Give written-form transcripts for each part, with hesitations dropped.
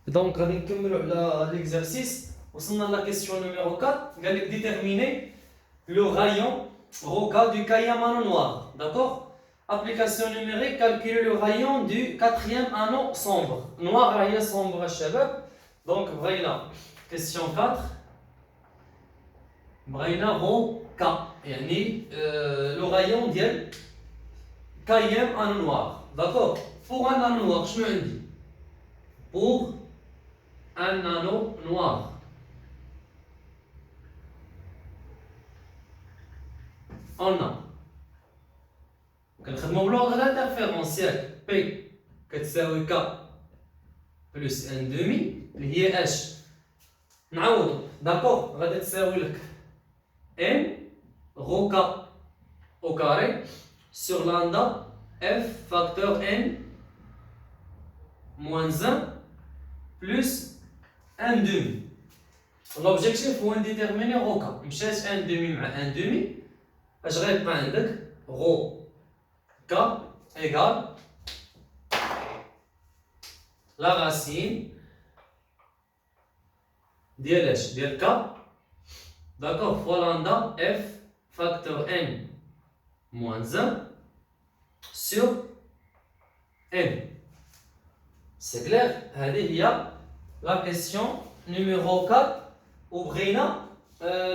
Donc, on va l'exercice. On a la question numéro 4. On va déterminer le rayon ROCA du cahier anneau noir. D'accord? Application numérique, calculer le rayon du quatrième anneau sombre. Noir, rayon sombre, chabab. Donc, voilà. Question 4. Braina ROCA. Yani, le rayon du cahier anneau noir. D'accord? Pour un anneau noir, je me dis. Pour un anneau noir. On a كنخدمو بلوغ الانترفيرونسيال بي كتساوي ك بلس ان دومي اللي هي اش نعوضو داكوغ غادي تساوي لك ان غو كا او كاري سور لاندا اف فاكتور ان موان 1 بلس ان دومي. لوبجيكتيف هو نديتيرميني غو كا مشات ان دومي مع ان دومي اش غيبقى عندك غو K égale la racine de K, d'accord, fois lambda f facteur n moins 1 sur n. C'est clair? Il y a la question numéro 4. Ouvrez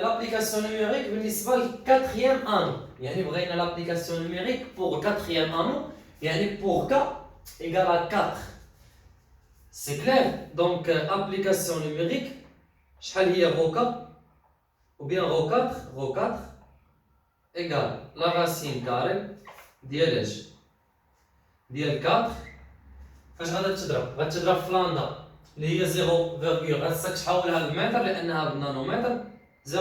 l'application numérique بالنسبة للquatrième anneau. يعني بغينا l'application numérique pour quatrième anneau. يعني pour k égale à 4. C'est clair? Donc application numérique شحال هي rho k ou bien rho 4 égale la racine carrée ديال اش ديال 4 فاش غادا تضرب غتضرب في لاندا اللي هي 0. غاتساك تحولها للمتر لانها بالنانومتر 0,69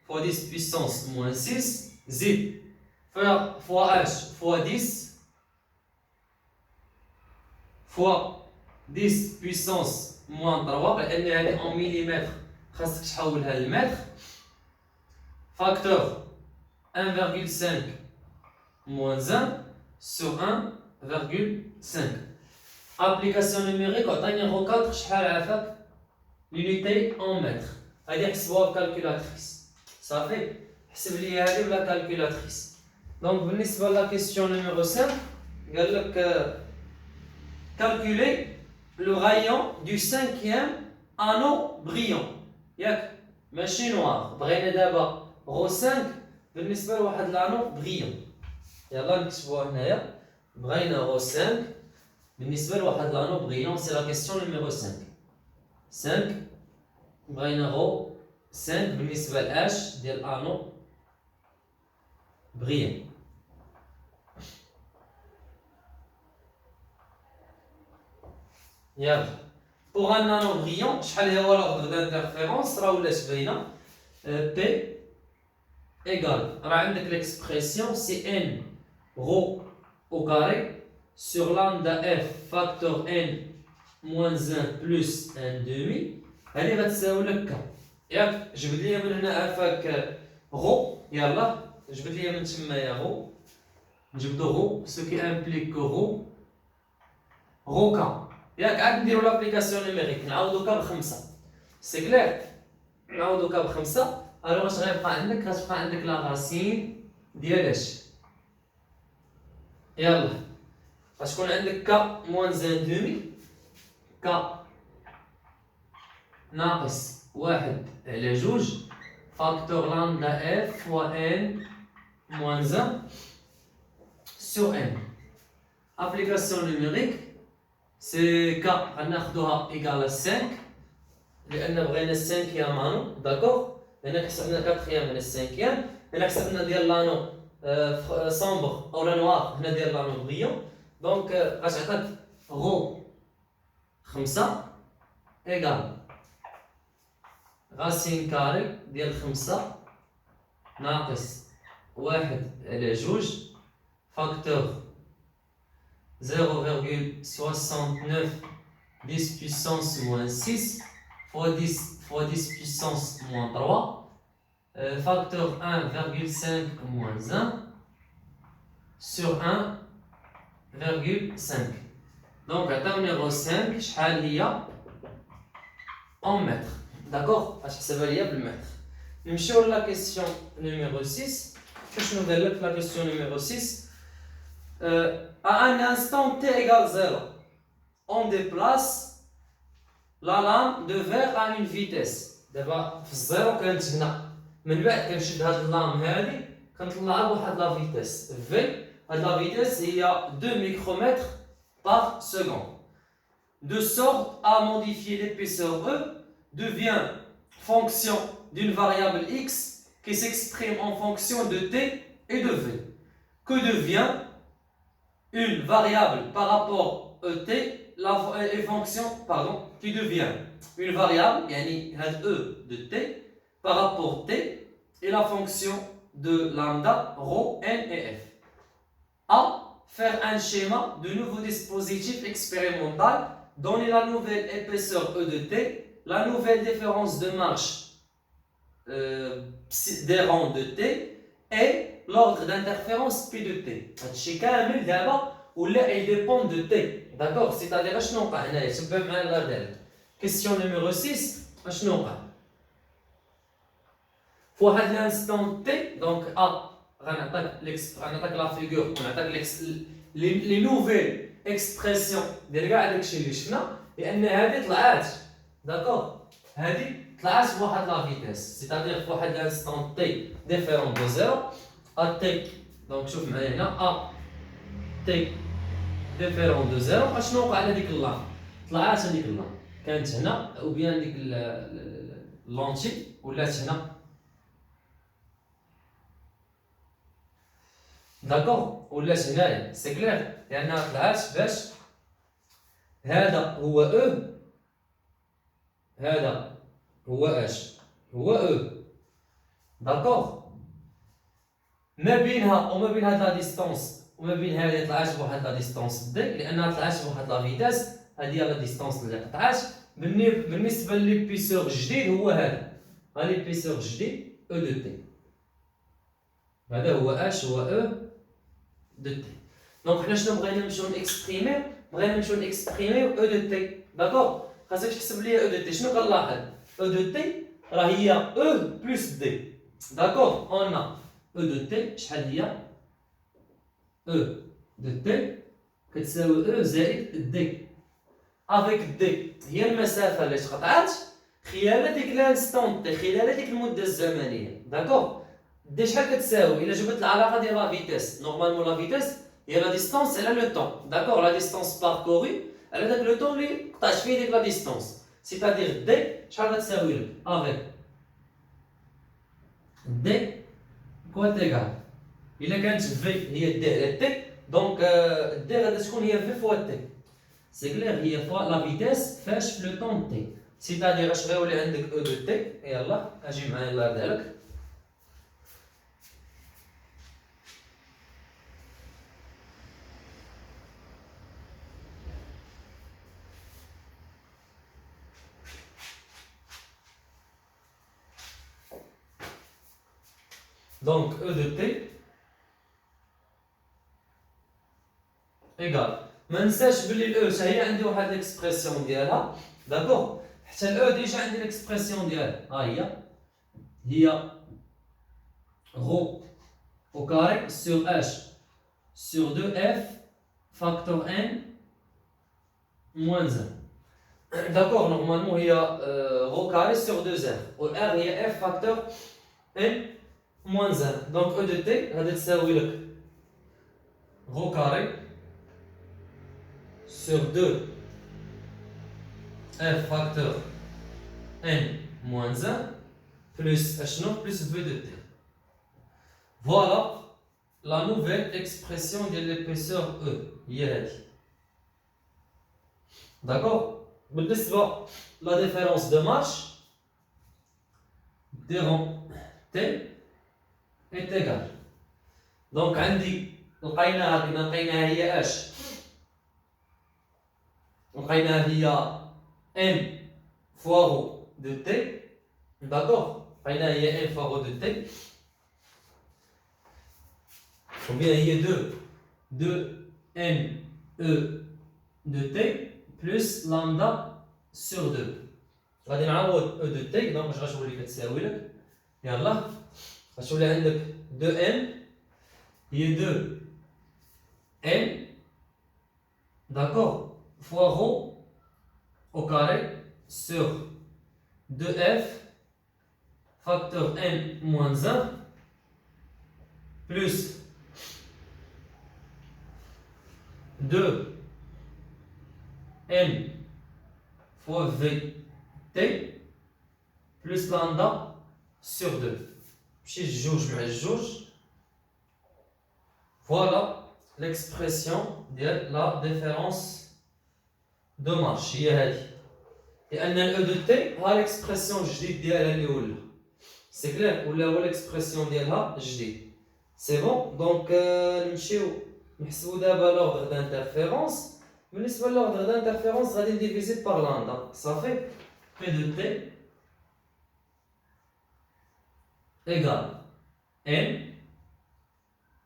fois 10 puissance moins 6 زيد fois h fois 10 fois 10 puissance moins 3 لان هذه en millimètre خاصك تحولها للمتر facteur 1,5 moins 1 sur 1,5. application numérique عطاني رو 4 شحال عافاك l'unité en mètres. هذه حسبوها بكالكولاتريس صافي حسب لي هذه بلا كالكولاتريس. دونك بالنسبه لا كيسيون نيميرو 5 قال لك calculer le rayon du cinquième anneau brillant ياك ماشي نوار. بغينا دابا غو 5 بالنسبه لواحد لانو بريون. يلا نكتبوها هنايا. بغينا غو 5 بالنسبه لواحد لانو بريون. سي لا كيسيون نيميرو 5 بغينا غو 5 بالنسبة لأش ديال أنو بريان. يلا بوغ ان انو بريون شحال هو لوغدر دانترفيرونس راه ولات باينة. بي إيكال راه عندك ليكسبريسيون سي ان غو او كاري سور لامدا اف فاكتور ان موان 1 بلس ان دومي. هادي غتساوي لك ك ياك جبد لي من هنا عافاك غو. يلا جبد لي من تمايا غو نجبدو غو سو كي امبليك غو كا ياك. عاد نديرو لابليكاسيون نيميريك نعوضو كا ب5. سي كلير نعوضو كا ب5. الوغ اش غيبقى عندك؟ غتبقى عندك لا راسين ديال اش. يلا غتكون عندك كا موان زان دومي كا ناقص 1 على 2 فاكتور لامدا اف فوا ان موان 1 سور ان. ابليكاسيون نيميريك سي كا غناخدوها ايكال 5 لان بغينا 5 انو داكوغ. هنا حسبنا 4 من 5 هنا حسبنا ديال لانو سومبر او لا نوار هنا ديال لانو بريون. دونك غتعطيك غو 5 ايكال راسين كاري ديال 5 ناقص 1 على 2 فاكتور 0,69 10 puissance moins 6 fois 10 puissance moins 3 facteur 1,5 moins 1 sur 1,5. Donc, à numéro 5, شحال هي en mètres. D'accord? Parce que ça va lier le mètre. Nous sur la question numéro 6. Je nous donne la question numéro 6. À un instant t égale 0, on déplace la lame de verre à une vitesse. D'abord, في الزيرو كانت هنا. من بعد كنشد هاد اللام هادي كنطلعها بواحد لا فيتيس v. هاد لا فيتيس هي 2 micromètres par seconde. De sorte à modifier l'épaisseur E devient fonction d'une variable x qui s'exprime en fonction de t et de v. Que devient une variable par rapport à t, et fonction, qui devient une variable, yani E de t, par rapport à t et la fonction de lambda, ρ, n et f. A. Faire un schéma de nouveau dispositif expérimental, donner la nouvelle épaisseur E de t, la nouvelle différence de marche des rangs de t et l'ordre d'interférence P de t. هادشي كامل دابا ولا il dépend de t. D'accord? C'est-à-dire اشنو وقع هنايا؟ تبع معايا الله يدير. Question numéro 6. اشنو وقع؟ في واحد الانستون تي دونك غنعطيك لا فيغور ونعطيك لي نوفيل اكسبرسيون ديال كاع داكشي اللي شفنا لان هذه طلعات. داكور؟ هذه طلعات بواحد لا فيتيس سيتادير في واحد الانستون تي ديفيرون دو زيرو ا تي. دونك شوف معايا هنا ا تي ديفيرون دو زيرو. اشنو وقع على ديك اللام؟ طلعات هذيك اللام كانت هنا او بيان ديك لونتي ولات هنا. داكور؟ ولات هنايا سي كلير لانها طلعات باش هذا هو او هذا هو اش هو او. داكور؟ ما بينها وما بين هاد لا ديستونس وما بين هذه طلعات بواحد لا ديستونس دي لانها طلعات بواحد لا فيتاس. هذه هي لا ديستونس اللي قطعات. بالنسبه للبيسور الجديد هو هذا. ها ليبيسور الجديد او دو تي. هذا هو اش هو او دو تي. دونك حنا شنو بغينا نمشيو نكسبريميو؟ بغينا نمشيو نكسبريميو او دو تي. داكور؟ خاصك تحسب لي او دو تي. شنو كنلاحظ؟ او دو تي راه هي او بلس دي. داكور؟ اون او دو تي شحال هي؟ او دو تي كتساوي او زائد دي. افيك دي هي المسافه اللي تقطعات خلال ديك لانستون تي، خلال ديك المده الزمنيه. داكور؟ دي شحال كتساوي؟ الا جبت العلاقه ديال لا فيتيس نورمالمون لا فيتيس هي لا ديستونس على لو طون. داكور؟ لا ديستونس باركوري على داك لو طون اللي قطعت فيه ديك لا ديستونس. سيتادير دي شحال غتساوي لك؟ افيك دي كوا تيغال الا كانت في هي دي على تي دونك دي غادي تكون هي في فوا تي. سي كلير هي فوا لا فيتيس فاش في لو طون تي. سيتادير اش غيولي عندك او دو تي. يلا اجي معايا الله يرضي عليك. Donc E de t égal. ما ننساش بلي الاو هي عندي واحد الاكسبرسيون ديالها. داكور؟ حتى الاو ديجا عندي الاكسبرسيون ديالها. ها هي رو au carré sur h sur 2f facteur n moins 1. D'accord, normalement il y a rho carré sur 2r و r هي f facteur n moins 1. Donc E de t غادي تساوي لك rho carré sur 2 f facteur n moins 1 plus اشنو plus v de t. Voilà la nouvelle expression de l'épaisseur E هي هذه. D'accord? بالنسبة la différence de marche des rangs T est égale. Donc عندي لقيناها هي اش؟ لقيناها هي n fois rho de t. D'accord? لقيناها هي n fois rho de t. Ou bien il y a 2 n e de t plus lambda sur 2. غادي نعوض او دو تي دونك واش غتولي كتساوي لك يلاه غتولي عندك 2 n هي 2 n d'accord fois rho au carré sur 2f facteur n moins 1 plus 2 n fois vt plus lambda sur 2. ماشي جوج مع الجوج. Voilà l'expression ديال la différence de marche هي هذه. لأن ال E de t ها l'expression الجديد ديالها اللي ولا. سي كلير ولا هو l'expression ديالها جديد. سي بون دونك نمشيو نحسبو دابا l'ordre d'interférence. بالنسبة للordre d'interférence غادي نديفيزي par lambda. صافي P de t égale n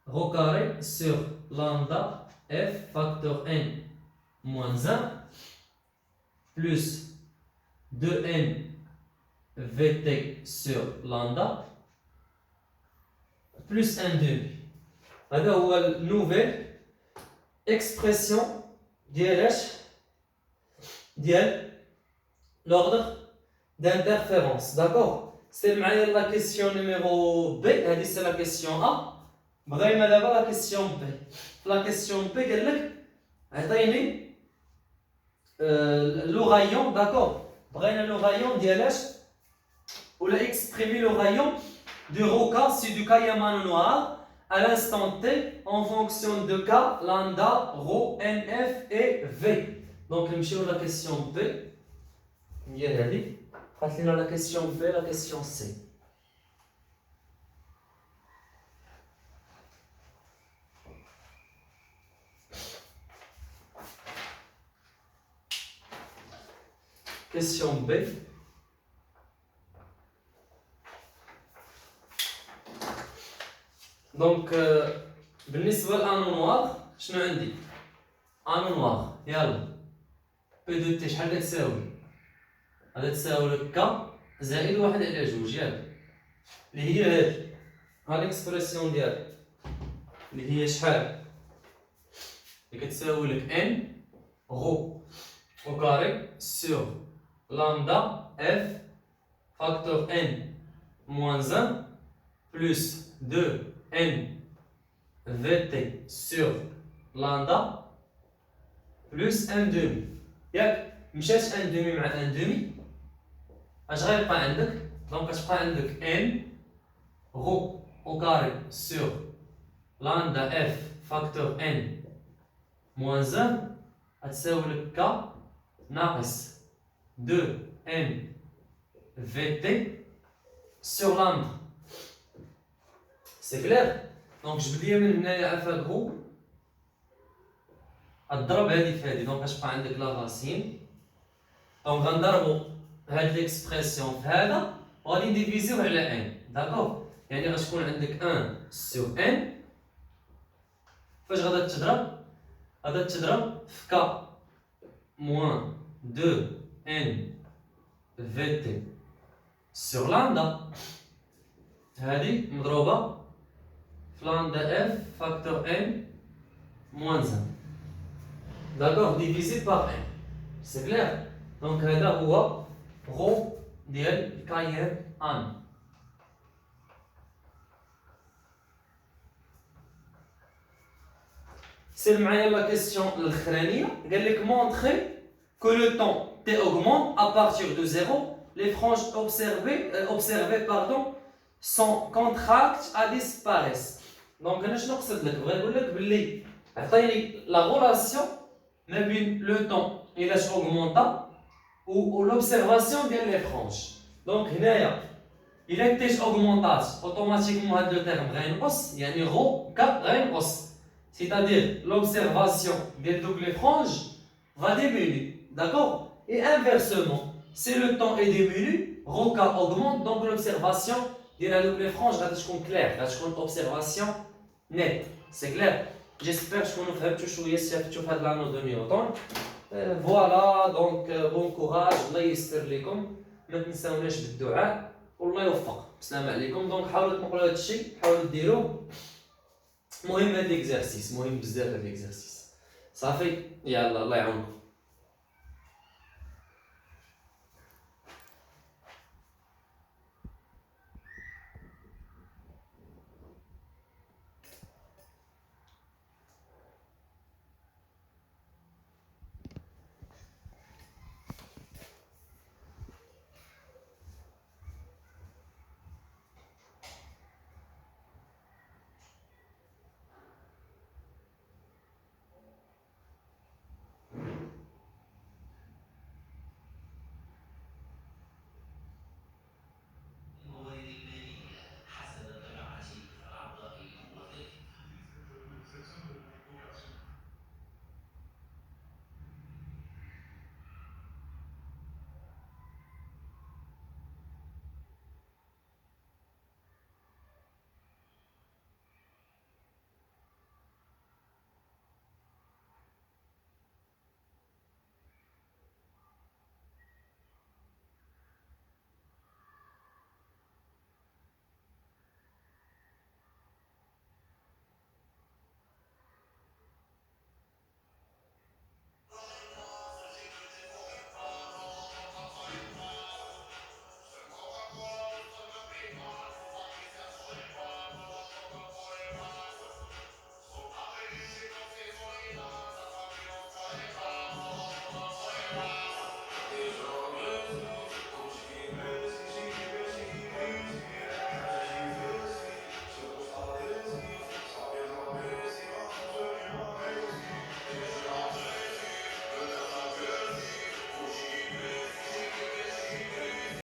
rho carré sur lambda f facteur n moins 1 plus 2n vt sur lambda plus 1 demi. هذا هو النوفيل expression ديال l'ordre d'interférence. D'accord? C'est la question numéro B. C'est la question A. بغينا دابا la question B. La question B قال لك عطيني le rayon. D'accord? بغينا le rayon ديال ولا exprimer le rayon de rho k sur du Kayamano noir à l'instant t en fonction de k, lambda, rho, nf et v. Donc نمشيو la question B. هي هذه. قالت لنا la question B, la question C. Question B. Donc بالنسبة لانو نوار شنو عندي؟ انو نوار يلا بي دو تي شحال كتساوي؟ غادي تساوي لك ك زائد 1 على 2 ياك اللي هي هادي. ها ليكسبرسيون ديالها اللي هي شحال؟ اللي كتساوي لك ان غو au carré sur lambda f facteur n moins 1 plus 2 n vt sur lambda plus 1 demi. ياك مشات 1 demi مع 1 demi اش غيبقى عندك؟ دونك غتبقى عندك n rho au carré sur lambda f facteur n moins 1 غتساوي لك k ناقص 2 n vt sur lambda. سي كلير؟ دونك جبديه من هنايا افاكو اضرب هادي في هادي دونك غتبقى عندك لا راسين. دونك غنضربو هاد ليكسبرسيون في هذا وغادي نديفيزيوه على ان. داكوغ؟ يعني غتكون عندك 1 سور ان. فاش غادا تضرب؟ غادا تضرب في ك موان 2 n vt sur lambda. هذه مضروبة في lambda f facteur n moins 1. D'accord? Divisé par n. C'est clair? Donc هذا هو rho ديال كاير ان. سير معايا لا كيسيون الاخرانية قال لك montrer que le temps t augmente à partir de 0, les franges observées sont contractes à disparaissent. Donc انا شنو قصد لك؟ بغا نقول لك باللي عطيني لا غولاسيون ما بين لو طون الا augmenta و l'observation ديال لي فرانج. دونك هنايا الا كنتيش اوغمونطات اوتوماتيكمون هاد لو تيرم غينقص يعني غو ك غينقص. C'est-à-dire l'observation de toutes les franges va diminuer, d'accord? Et inversement, si le temps est diminué, rho k augmente, donc l'observation de toutes les franges va être claire, va être observation nette, c'est clair? جيسبر تكونوا فهمتوا شويه استفدتوا في هاد لانو دو نيوتن. فوالا دونك بون كوراج، الله ييسر لكم، ما تنساوناش بالدعاء والله يوفق. السلام عليكم. دونك حاولوا تنقلوا هذا الشيء، حاولوا ديروه. مهم هاد ليكزارسيس، مهم بزاف هاد ليكزارسيس. صافي يلا الله يعاونكم.